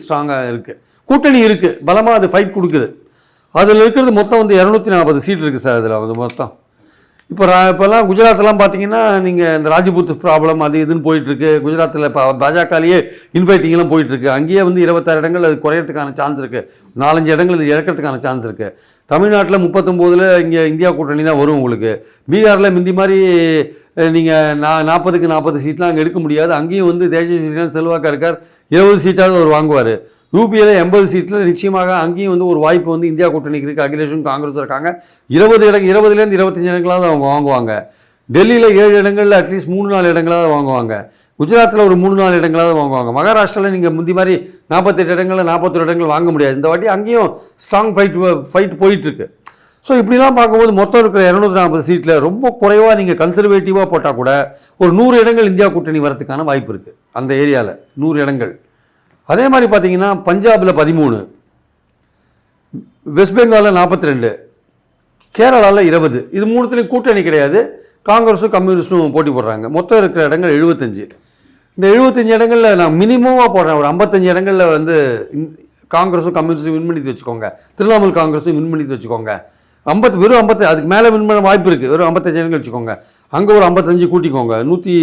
ஸ்ட்ராங்காக இருக்குது. கூட்டணி இருக்குது, பலமாக அது ஃபைட் கொடுக்குது. அதில் இருக்கிறது மொத்தம் வந்து 240 சீட் இருக்குது சார். அதில் வந்து மொத்தம் இப்போல்லாம் குஜராத்லாம் பார்த்தீங்கன்னா நீங்கள் இந்த ராஜ்புத் ப்ராப்ளம் அது இதுன்னு போயிட்டுருக்கு. குஜராத்தில் இப்போ பாஜகலேயே இன்ஃபைட்டிங்லாம் போயிட்டுருக்கு. அங்கேயே வந்து 26 இடங்கள் அது குறையிறதுக்கான சான்ஸ் இருக்குது. 4-5 இடங்கள் இது இழக்கிறதுக்கான சான்ஸ் இருக்குது. தமிழ்நாட்டில் 39 இங்கே இந்தியா கூட்டணி தான் வரும் உங்களுக்கு. பீகாரில் முந்தி மாதிரி நீங்கள் 40க்கு 40 சீட்லாம் அங்கே எடுக்க முடியாது. அங்கேயும் வந்து தேசிய ஸ்ரீராம் செல்வாக்கா இருக்கார், 20 சீட்டாவது அவர் வாங்குவார். யூபியில் 80 சீட்டில் நிச்சயமாக அங்கேயும் வந்து ஒரு வாய்ப்பு வந்து இந்தியா கூட்டணிக்கு இருக்குது. அகிலேஷும் காங்கிரஸும் இருக்காங்க. 20லேருந்து 25 இடங்களாவது அவங்க வாங்குவாங்க. டெல்லியில் 7 இடங்களில் அட்லீஸ்ட் 3-4 இடங்களாவது வாங்குவாங்க. குஜராத்தில் ஒரு 3-4 இடங்களாவது வாங்குவாங்க. மகாராஷ்டிராவில் நீங்கள் முந்தி மாதிரி 48 இடங்களில் 41 இடங்கள் வாங்க முடியாது. இந்த வாட்டி அங்கேயும் ஸ்ட்ராங் ஃபைட் போயிட்டுருக்கு. ஸோ இப்படிலாம் பார்க்கும்போது மொத்தம் இருக்கிற 240 சீட்டில் ரொம்ப குறைவாக நீங்கள் கன்சர்வேட்டிவாக போட்டால் கூட ஒரு 100 இடங்கள் இந்தியா கூட்டணி வரதுக்கான வாய்ப்பு இருக்குது. அந்த ஏரியாவில் 100 இடங்கள். அதே மாதிரி பார்த்தீங்கன்னா பஞ்சாபில் 13, வெஸ்ட் பெங்காலில் 42, கேரளாவில் 20. இது 3த்துலேயும் கூட்டணி கிடையாது. காங்கிரஸும் கம்யூனிஸ்ட்டும் போட்டி போடுறாங்க. மொத்தம் இருக்கிற இடங்கள் 75. இந்த 75 இடங்களில் நான் மினிமமாக போடுறேன். ஒரு 55 இடங்களில் வந்து காங்கிரஸும் கம்யூனிஸ்டும் வின் பண்ணி வச்சுக்கோங்க. திரிணாமுல் காங்கிரஸும் வின் பண்ணி வச்சுக்கோங்க. வெறும் 50, அதுக்கு மேலே வின் பண்ண வாய்ப்பு இருக்குது. வெறும் 55 இடங்கள் வச்சுக்கோங்க. அங்கே ஒரு 55 கூட்டிக்கோங்க. 100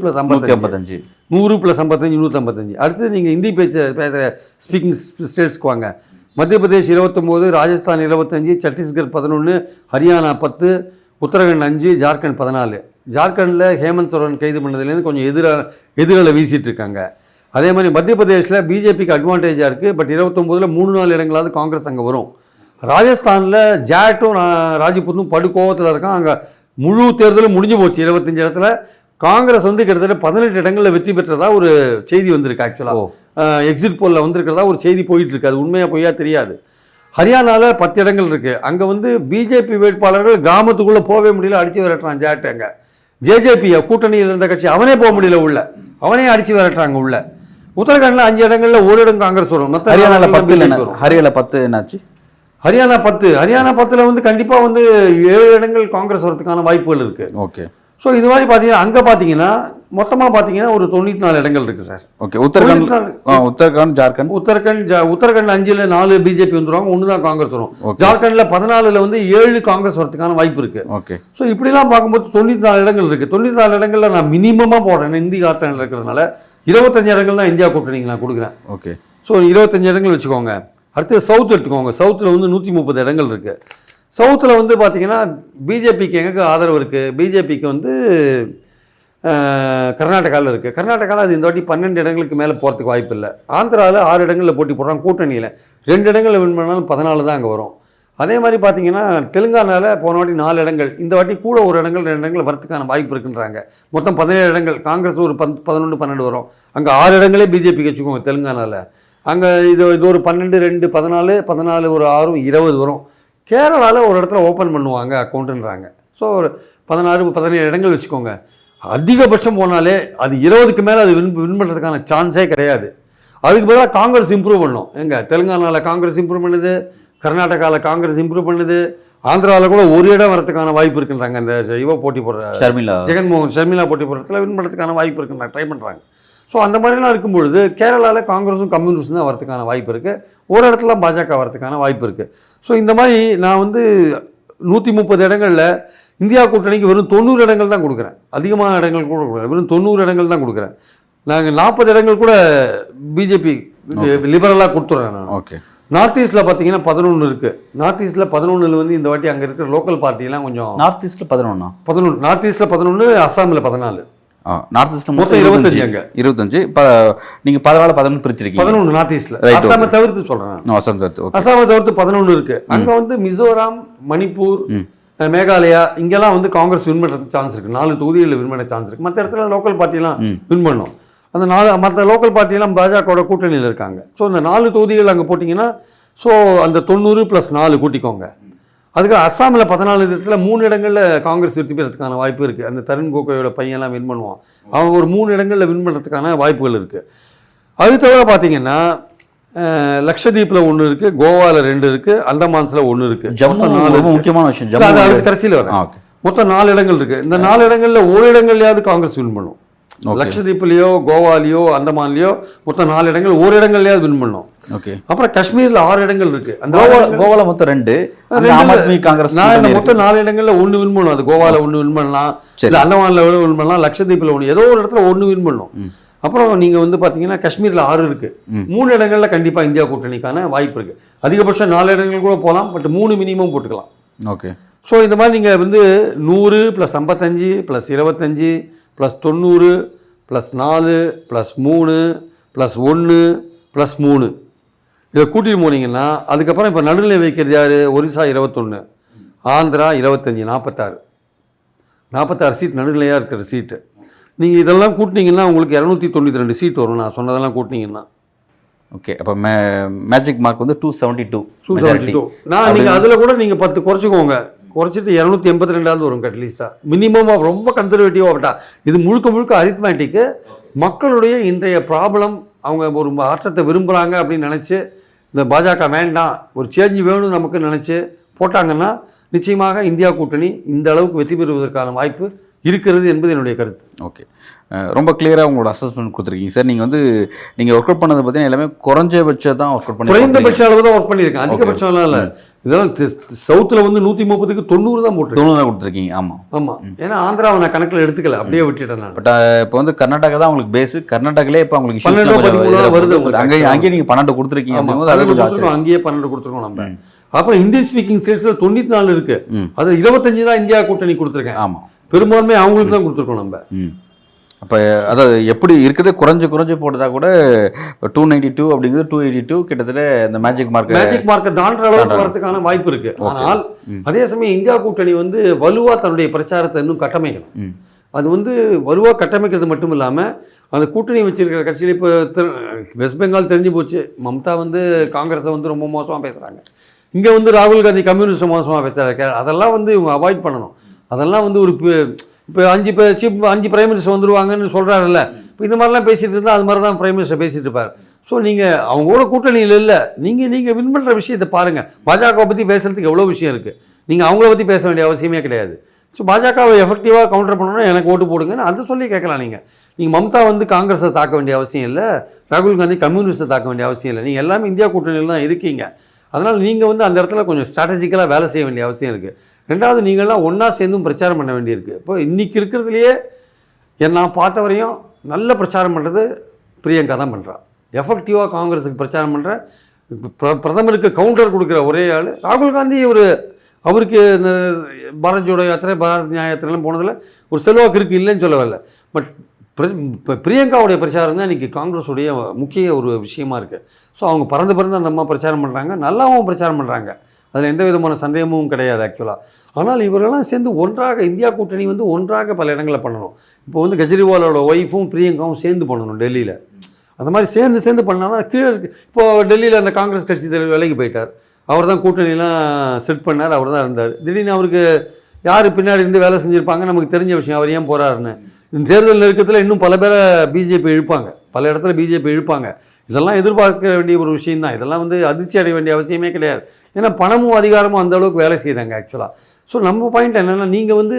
+ 55, 100 + 55, 155. அடுத்து நீங்கள் ஹிந்தி பேசுகிற ஸ்பீக்கிங் ஸ்டேட்ஸ்க்கு வாங்க. மத்திய பிரதேஷ் 29, ராஜஸ்தான் 25, சத்தீஸ்கர் 11, ஹரியானா 10, உத்தரகாண்ட் 5, ஜார்க்கண்ட் 14. ஜார்க்கண்டில் ஹேமந்த் சோரன் கைது பண்ணதுலேருந்து கொஞ்சம் எதிரில் வீசிட்டு இருக்காங்க. அதே மாதிரி மத்திய பிரதேஷில் பிஜேபிக்கு அட்வான்டேஜாக இருக்குது. பட் 29ல் 3-4 இடங்களாவது காங்கிரஸ் அங்கே வரும். ராஜஸ்தானில் ஜாட்டும் ராஜ்புத்தும் படுகோவத்தில் இருக்கான். அங்கே முழு தேர்தலும் முடிஞ்சு போச்சு. 25 இடத்துல காங்கிரஸ் வந்து கிட்டத்தட்ட 18 இடங்களில் வெற்றி பெற்றதா ஒரு செய்தி வந்திருக்கு. ஆக்சுவலாக எக்ஸிட் போலில் வந்திருக்கிறதா ஒரு செய்தி போயிட்டுருக்கு. அது உண்மையாக பொய்யா தெரியாது. ஹரியானாவில் 10 இடங்கள் இருக்குது. அங்கே வந்து பிஜேபி வேட்பாளர்கள் கிராமத்துக்குள்ளே போகவே முடியல, அடித்து விரட்டுறான் ஜாட். அங்கே ஜேஜேபி கூட்டணியில் இருந்த கட்சி அவனே போக முடியல உள்ள, அவனே அடித்து விரட்டுறாங்க உள்ள. உத்தரகாண்டில் 5 இடங்களில் ஒரு இடம் காங்கிரஸ் வரும். மற்ற ஹரியானாவில் 10 என்னாச்சு? ஹரியானா 10ல் வந்து கண்டிப்பாக வந்து 7 இடங்கள் காங்கிரஸ் வரதுக்கான வாய்ப்புகள் இருக்குது. ஓகே. ஸோ இது மாதிரி பார்த்தீங்கன்னா அங்கே பார்த்தீங்கன்னா மொத்தமாக பார்த்தீங்கன்னா ஒரு 94 இடங்கள் இருக்குது சார். ஓகே. உத்தரகாண்ட், ஜார்க்கண்ட். உத்தரகாண்ட் 5ல் 4 பிஜேபி வந்துடுவாங்க, 1 தான் காங்கிரஸ் வரும். ஜார்க்கண்டில் 14ல் வந்து 7 காங்கிரஸ் வரதுக்கான வாய்ப்பு இருக்குது. ஓகே. ஸோ இப்படிலாம் பார்க்கும்போது 94 இடங்கள் இருக்குது. 94 இடங்களில் நான் மினிமமாக போடுறேன். இந்தி கார்டனில் இருக்கிறதுனால 25 இடங்கள் தான் இந்தியா கூட்டணிக்கு நான் கொடுக்குறேன். ஓகே. ஸோ 25 இடங்கள் வச்சுக்கோங்க. அடுத்து சவுத் எடுத்துக்கோங்க. சவுத்தில் வந்து 130 இடங்கள் இருக்குது. சவுத்தில் வந்து பார்த்திங்கன்னா பிஜேபிக்கு எங்கே ஆதரவு இருக்குது? பிஜேபிக்கு வந்து கர்நாடகாவில் இருக்குது. கர்நாடகாவில் அது இந்த வாட்டி 12 இடங்களுக்கு மேலே போகிறதுக்கு வாய்ப்பு இல்லை. ஆந்திராவில் 6 இடங்களில் போட்டி போடுறாங்க. கூட்டணியில் 2 இடங்களில் வின் பண்ணாலும் 14 தான் அங்கே வரும். அதே மாதிரி பார்த்திங்கன்னா தெலுங்கானாவில் போன வாட்டி 4 இடங்கள், இந்த வாட்டி கூட ஒரு இடங்கள் 2 இடங்கள் வரத்துக்கான வாய்ப்பு இருக்குன்றாங்க. மொத்தம் 17 இடங்கள். காங்கிரஸ் ஒரு 11, 12 வரும். அங்கே 6 இடங்களே பிஜேபிக்கு வச்சுக்கோங்க தெலுங்கானாவில். அங்கே இது ஒரு 12, 2, 14, ஒரு 6, 20 வரும். கேரளாவில் ஒரு இடத்துல ஓப்பன் பண்ணுவாங்க அக்கௌண்ட்டுன்றாங்க. ஸோ ஒரு 16, 17 இடங்கள் வச்சுக்கோங்க. அதிகபட்சம் போனாலே அது 20க்கு மேலே அது வின் பண்ணுறதுக்கான சான்ஸே கிடையாது. அதுக்கு பதிலாக காங்கிரஸ் இம்ப்ரூவ் பண்ணும். எங்கே தெலுங்கானாவில் காங்கிரஸ் இம்ப்ரூவ் பண்ணுது, கர்நாடகாவில் காங்கிரஸ் இம்ப்ரூவ் பண்ணுது, ஆந்திராவில் கூட ஒரு இடம் வரதுக்கான வாய்ப்பு இருக்குன்றாங்க. இந்த போட்டி போடுற ஷர்மிளா போட்டி போடுற இடத்துல வின் பண்ணுறதுக்கான வாய்ப்பு இருக்குன்னு ட்ரை பண்ணுறாங்க. ஸோ அந்த மாதிரிலாம் இருக்கும்பொழுது கேரளாவில் காங்கிரஸும் கம்யூனிஸ்டும் தான் வரதுக்கான வாய்ப்பு இருக்குது. ஒரு இடத்துல பாஜக வரதுக்கான வாய்ப்பு இருக்குது. ஸோ இந்த மாதிரி நான் வந்து 130 இடங்களில் இந்தியா கூட்டணிக்கு வெறும் 90 இடங்கள் தான் கொடுக்குறேன். அதிகமான இடங்கள் கூட கொடுக்குறேன். வெறும் 90 இடங்கள் தான் கொடுக்குறேன். நாங்கள் 40 இடங்கள் கூட பிஜேபி லிபரலாக கொடுத்துட்றேன் நான். ஓகே. நார்த் ஈஸ்ட்டில் பார்த்தீங்கன்னா 11 இருக்குது. நார்த் ஈஸ்ட்டில் 11 வந்து இந்த வாட்டி அங்கே இருக்கிற லோக்கல் பார்ட்டிலாம் கொஞ்சம். நார்த் ஈஸ்ட்டில் 11. நார்த் ஈஸ்ட்டில் 11, அஸ்ஸாமில் 14. நார்த் ஈஸ்ட் மொத்தம் 25 அங்கே 25. இப்போ நீங்கள் 11 பிரிச்சிருக்கீங்க. 11 நார்த் ஈஸ்ட்டில். Right, அசாமை தவிர்த்து சொல்கிறேன். அசாம் தவிர்த்து, ஓகே. அசாமை தவிர்த்து 11 இருக்குது. அங்கே வந்து மிசோராம், மணிப்பூர், மேகாலயா இங்கெல்லாம் வந்து காங்கிரஸ் வின் பண்ணுறதுக்கு சான்ஸ் இருக்குது. 4 தொகுதிகளில் வின் பண்ண சான்ஸ் இருக்குது. மற்ற இடத்துல லோக்கல் பார்ட்டிலாம் வின் பண்ணோம். அந்த மற்ற லோக்கல் பார்ட்டிலாம் பாஜகவோட கூட்டணியில் இருக்காங்க. ஸோ அந்த 4 தொகுதிகள் அங்கே போட்டிங்கன்னா ஸோ அந்த 90 + 4 கூட்டிக்கோங்க. அதுக்கு அஸ்ஸாமில் 14 இடத்துல 3 இடங்களில் காங்கிரஸ் வெற்றி பெறதுக்கான வாய்ப்பு இருக்குது. அந்த தருண் கோகோயோட பையன்லாம் வின் பண்ணுவான். அவங்க ஒரு 3 இடங்களில் வின் பண்ணுறதுக்கான வாய்ப்புகள் இருக்குது. அது தவிர பார்த்தீங்கன்னா லக்ஷதீப்பில் 1 இருக்குது, கோவாவில் 2 இருக்குது, அந்தமான்ஸில் 1 இருக்குது. ஜம்மு 4 முக்கியமான விஷயம். ஜம்மு அது கடைசியில் வரும். மொத்தம் 4 இடங்கள் இருக்குது. இந்த 4 இடங்களில் ஒரு இடங்கள்லையாவது காங்கிரஸ் வின் பண்ணும். லக்ஷதீப்லேயோ கோவாலேயோ அந்தமான்லேயோ மொத்தம் 4 இடங்கள், ஒரு இடங்கள்லையாவது வின் பண்ணும். ஓகே. அப்புறம் காஷ்மீரில் 6 இடங்கள் இருக்கு. அந்த கோவால மொத்தம் 2, ஆம் ஆத்மி காங்கிரஸ் மொத்தம் 4 இடங்கள்ல 1 வின் பண்ணும். அது கோவால 1 வின் பண்ணலாம், இல்லை அந்தமான்ல 1 வின் பண்ணலாம், லட்சத்தீப்பில் 1, ஏதோ ஒரு இடத்துல 1 வின் பண்ணும். அப்புறம் நீங்க வந்து பாத்தீங்கன்னா காஷ்மீர்ல 6 இருக்கு. 3 இடங்கள்ல கண்டிப்பா இந்தியா கூட்டணிக்கான வாய்ப்பு இருக்கு. அதிகபட்சம் 4 இடங்கள் கூட போகலாம், பட் 3 மினிமம் போட்டுக்கலாம். ஓகே. ஸோ இந்த மாதிரி நீங்க வந்து 100 + 55 + 25 + 90 + 4 + 3 + 1 + 3 இதை கூட்டிட்டு போனீங்கன்னா அதுக்கப்புறம் இப்போ நடுநிலை வைக்கிறது யார்? ஒரிசா 21, ஆந்திரா 25, 46 சீட் நடுநிலையாக இருக்கிற சீட்டு. நீங்கள் இதெல்லாம் கூட்டினீங்கன்னா உங்களுக்கு 292 சீட் வரும். நான் சொன்னதெல்லாம் கூட்டினீங்கன்னா. ஓகே. அப்போ மேஜிக் மார்க் வந்து 272. நான் நீங்கள் அதில் கூட நீங்கள் 10 குறைச்சிக்கோங்க. குறைச்சிட்டு 282 வரும் அட்லீஸ்டாக. மினிமமாக ரொம்ப கன்சர்வேட்டிவாக விட்டா. இது முழுக்க அரித்மேட்டிக்கு. மக்களுடைய இன்றைய ப்ராப்ளம், அவங்க ஒரு மாற்றத்தை விரும்புகிறாங்க அப்படின்னு நினச்சி, இந்த பாஜக வேண்டாம், ஒரு சேஞ்ச் வேணும்னு நமக்கு நினச்சி போட்டாங்கன்னா நிச்சயமாக இந்தியா கூட்டணி இந்த அளவுக்கு வெற்றி பெறுவதற்கான வாய்ப்பு இருக்கிறது என்பது என்னுடைய கருத்து. ஓகே. ரொம்ப கிளியராக உங்களோட அசஸ்மெண்ட் கொடுத்துருக்கீங்க சார். நீங்கள் ஒர்க் அவுட் பண்ணது பார்த்தீங்கன்னா எல்லாமே குறைஞ்சபட்சம் தான் ஒர்க் அவுட் பண்ணி, குறைந்தபட்ச அளவு தான் ஒர்க் பண்ணியிருக்கேன். அதிகபட்சம்லாம் இல்லை. இதெல்லாம் சவுத்தில் வந்து 130க்கு 90 தான் போட்டு 90 தான் கொடுத்துருக்கீங்க. ஆமாம். ஏன்னா ஆந்திராவை நான் கணக்கில் எடுத்துக்கல, அப்படியே விட்டுட்டேன் நான். பட் இப்போ வந்து கர்நாடகா தான் உங்களுக்கு பேஸு. கர்நாடகாலே இப்போ உங்களுக்கு 12 வருது. அங்கேயே நீங்கள் 12 கொடுத்துருக்கீங்க. அங்கேயே 12 கொடுத்துருக்கோம் நம்ம. அப்புறம் ஹிந்தி ஸ்பீக்கிங் ஸ்டேட்ஸில் 94 இருக்கு. அது 25 தான் இந்தியா கூட்டணி கொடுத்துருக்கேன். ஆமாம். பெரும்பான்மை அவங்களுக்கு தான் கொடுத்துருக்கோம் நம்ம. அப்போ அதாவது எப்படி இருக்கிறது குறைஞ்சு போட்டதா கூட 292 அப்படிங்கிறது 282 கிட்டத்தட்ட இந்த மேஜிக் மார்க்கை தாண்டுற அளவுக்கு வரதுக்கான வாய்ப்பு இருக்கு. ஆனால் அதே சமயம் இந்தியா கூட்டணி வந்து வலுவா தன்னுடைய பிரச்சாரத்தை இன்னும் கட்டமைக்கணும். அது வந்து வலுவாக கட்டமைக்கிறது மட்டும் இல்லாமல் அந்த கூட்டணி வச்சிருக்கிற கட்சியில் இப்போ வெஸ்ட் பெங்கால் தெரிஞ்சு போச்சு. மம்தா வந்து காங்கிரஸை வந்து ரொம்ப மோசமாக பேசுகிறாங்க. இங்கே வந்து ராகுல் காந்தி கம்யூனிஸ்ட் மோசமாக பேசுகிறாங்க. அதெல்லாம் வந்து இவங்க அவாய்ட் பண்ணணும். அதெல்லாம் வந்து ஒரு இப்போ 5 பிரைம் மினிஸ்டர் வந்துடுவாங்கன்னு சொல்கிறாருல்ல. இப்போ இந்த மாதிரிலாம் பேசிகிட்டு இருந்தால் அது மாதிரி தான் பிரைம் மினிஸ்டர் பேசிகிட்டு இருப்பார். ஸோ நீங்கள் அவங்களோட கூட்டணியில் இல்லை, நீங்கள் வின் பண்ணுற விஷயத்தை பாருங்கள். பாஜகவை பற்றி பேசுகிறதுக்கு எவ்வளோ விஷயம் இருக்குது. நீங்கள் அவங்கள பற்றி பேச வேண்டிய அவசியமே கிடையாது. ஸோ பாஜகவை எஃபெக்டிவாக கவுண்டர் பண்ணணும்னா எனக்கு ஓட்டு போடுங்கன்னு அதை சொல்லி கேட்கலாம். நீங்கள் மம்தா வந்து காங்கிரஸை தாக்க வேண்டிய அவசியம் இல்லை, ராகுல் காந்தி கம்யூனிஸ்ட்டை தாக்க வேண்டிய அவசியம் இல்லை. நீங்கள் எல்லாமே இந்தியா கூட்டணியில் தான் இருக்கீங்க. அதனால் நீங்கள் வந்து அந்த இடத்துல கொஞ்சம் ஸ்ட்ராட்டஜிக்கலாக வேலை செய்ய வேண்டிய அவசியம் இருக்குது. ரெண்டாவது, நீங்கள்லாம் ஒன்றா சேர்ந்தும் பிரச்சாரம் பண்ண வேண்டியிருக்கு. இப்போ இன்றைக்கி இருக்கிறதுலையே நான் பார்த்த வரையும் நல்ல பிரச்சாரம் பண்ணுறது பிரியங்கா தான் பண்ணுறா. எஃபெக்டிவாக காங்கிரஸுக்கு பிரச்சாரம் பண்ணுற, பிரதமருக்கு கவுண்டர் கொடுக்குற ஒரே ஆள் ராகுல் காந்தி. அவருக்கு இந்த பாரத் ஜோடோ யாத்திரை, பாரத் நியாய யாத்திரைலாம் போனதில் ஒரு செல்வாக்கு இருக்குது, இல்லைன்னு சொல்ல வரல. பட் பிரியங்காவுடைய பிரச்சாரம் தான் இன்றைக்கி காங்கிரஸுடைய முக்கிய ஒரு விஷயமா இருக்குது. ஸோ அவங்க பறந்து அந்த அம்மா பிரச்சாரம் பண்ணுறாங்க, நல்லாவும் பிரச்சாரம் பண்ணுறாங்க. அதில் எந்த விதமான சந்தேகமும் கிடையாது ஆக்சுவலாக. ஆனால் இவரெல்லாம் சேர்ந்து ஒன்றாக இந்தியா கூட்டணி வந்து ஒன்றாக பல இடங்களில் பண்ணணும். இப்போ வந்து கெஜ்ரிவாலோட ஒய்ஃபும் பிரியங்காவும் சேர்ந்து பண்ணணும் டெல்லியில். அந்த மாதிரி சேர்ந்து பண்ணால் தான் கீழே இருக்குது. இப்போது டெல்லியில் அந்த காங்கிரஸ் கட்சி தலைவர் விலைக்கு போயிட்டார். அவர் தான் கூட்டணியெலாம் செட் பண்ணார், அவர் தான் இருந்தார். திடீர்னு அவருக்கு யார் பின்னாடி இருந்து வேலை செஞ்சுருப்பாங்க நமக்கு தெரிஞ்ச விஷயம். அவர் ஏன் போகிறாருன்னு இந்த தேர்தல் நெருக்கத்தில் இன்னும் பல பேரை பிஜேபி இழுப்பாங்க, பல இடத்துல பிஜேபி இழுப்பாங்க. இதெல்லாம் எதிர்பார்க்க வேண்டிய ஒரு விஷயந்தான். இதெல்லாம் வந்து அதிர்ச்சி அடைய வேண்டிய அவசியமே கிடையாது. ஏன்னா பணமும் அதிகாரமும் அந்த அளவுக்கு வேலை செய்தாங்க ஆக்சுவலாக. ஸோ நம்ம பாயிண்ட் என்னென்னா, நீங்கள் வந்து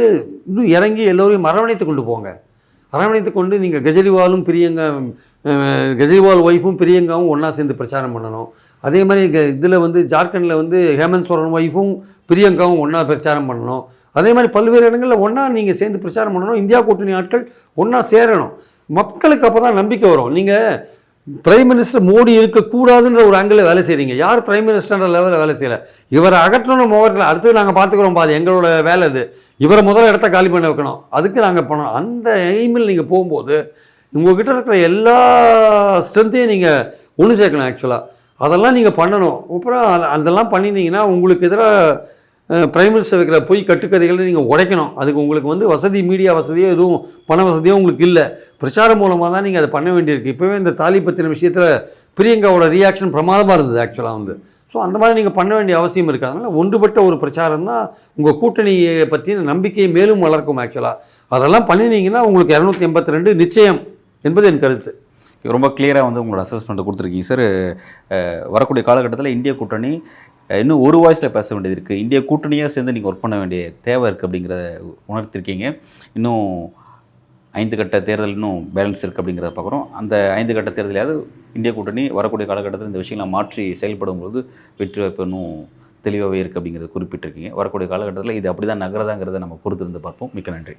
இன்னும் இறங்கி எல்லோரையும் அரவணைத்து கொண்டு போங்க. அரவணைத்து கொண்டு நீங்கள் கெஜ்ரிவால் ஒய்ஃபும் பிரியங்காவும் ஒன்றா சேர்ந்து பிரச்சாரம் பண்ணணும். அதே மாதிரி இதில் வந்து ஜார்க்கண்டில் வந்து ஹேமந்த் சோரன் ஒய்ஃபும் பிரியங்காவும் ஒன்றா பிரச்சாரம் பண்ணணும். அதே மாதிரி பல்வேறு இடங்களில் ஒன்றா நீங்கள் சேர்ந்து பிரச்சாரம் பண்ணணும். இந்தியா கூட்டணி ஆட்கள் ஒன்றா சேரணும். மக்களுக்கு அப்போ தான் நம்பிக்கை வரும். நீங்கள் பிரைம் மினிஸ்டர் மோடி இருக்கக்கூடாதுன்ற ஒரு ஆங்கிளில் வேலை செய்கிறீங்க. யார் பிரைம் மினிஸ்டர்ன்ற லெவலில் வேலை செய்யலை. இவரை அகற்றணும் மோகத்தில் அடுத்து நாங்கள் பார்த்துக்குறோம் பாது எங்களோட வேலை இது. இவரை முதல்ல இடத்த காலி பண்ண வைக்கணும், அதுக்கு நாங்கள் பண்ணோம். அந்த எய்மில் நீங்கள் போகும்போது உங்கள்கிட்ட இருக்கிற எல்லா ஸ்ட்ரென்த்தையும் நீங்கள் ஒன்று சேர்க்கணும். ஆக்சுவலாக அதெல்லாம் நீங்கள் பண்ணணும். அப்புறம் அதெல்லாம் பண்ணினீங்கன்னா உங்களுக்கு எதிராக பிரைம் மினிஸ்டர் வைக்கிற பொய் கட்டுக்கதைகளை நீங்கள் உடைக்கணும். அதுக்கு உங்களுக்கு வந்து வசதி, மீடியா வசதியோ எதுவும் பண வசதியோ உங்களுக்கு இல்லை. பிரச்சாரம் மூலமாக தான் நீங்கள் அதை பண்ண வேண்டியிருக்கு. இப்போவே இந்த தாலி பற்றின விஷயத்தில் பிரியங்காவோட ரியாக்ஷன் பிரமாதமாக இருந்தது ஆக்சுவலாக வந்து. ஸோ அந்த மாதிரி நீங்கள் பண்ண வேண்டிய அவசியம் இருக்குது. அதனால் ஒன்றுபட்ட ஒரு பிரச்சாரம் தான் உங்கள் கூட்டணியை பற்றின நம்பிக்கையை மேலும் வளர்க்கும். ஆக்சுவலாக அதெல்லாம் பண்ணினீங்கன்னா உங்களுக்கு 282 நிச்சயம் என்பது என் கருத்து. ரொம்ப கிளியராக வந்து உங்களோட அசஸ்மெண்ட்டை கொடுத்துருக்கீங்க சார். வரக்கூடிய காலகட்டத்தில் இந்திய கூட்டணி இன்னும் ஒரு வாய்ஸில் பேச வேண்டியது இருக்குது. இந்திய கூட்டணியாக சேர்ந்து நீங்கள் ஒர்க் பண்ண வேண்டிய தேவை இருக்குது அப்படிங்கிறத உணர்த்திருக்கீங்க. இன்னும் 5 கட்ட தேர்தல் இன்னும் பேலன்ஸ் இருக்குது அப்படிங்கிறத பார்க்குறோம். அந்த 5 கட்ட தேர்தலையாவது இந்திய கூட்டணி வரக்கூடிய காலகட்டத்தில் இந்த விஷயங்களை மாற்றி செயல்படும்போது வெற்றி வாய்ப்பு இன்னும் தெளிவாகவே இருக்குது அப்படிங்கிறத குறிப்பிட்டிருக்கீங்க. வரக்கூடிய காலகட்டத்தில் இது அப்படி தான் நகரதாங்கிறத நம்ம பொறுத்திருந்து பார்ப்போம். மிக்க நன்றி.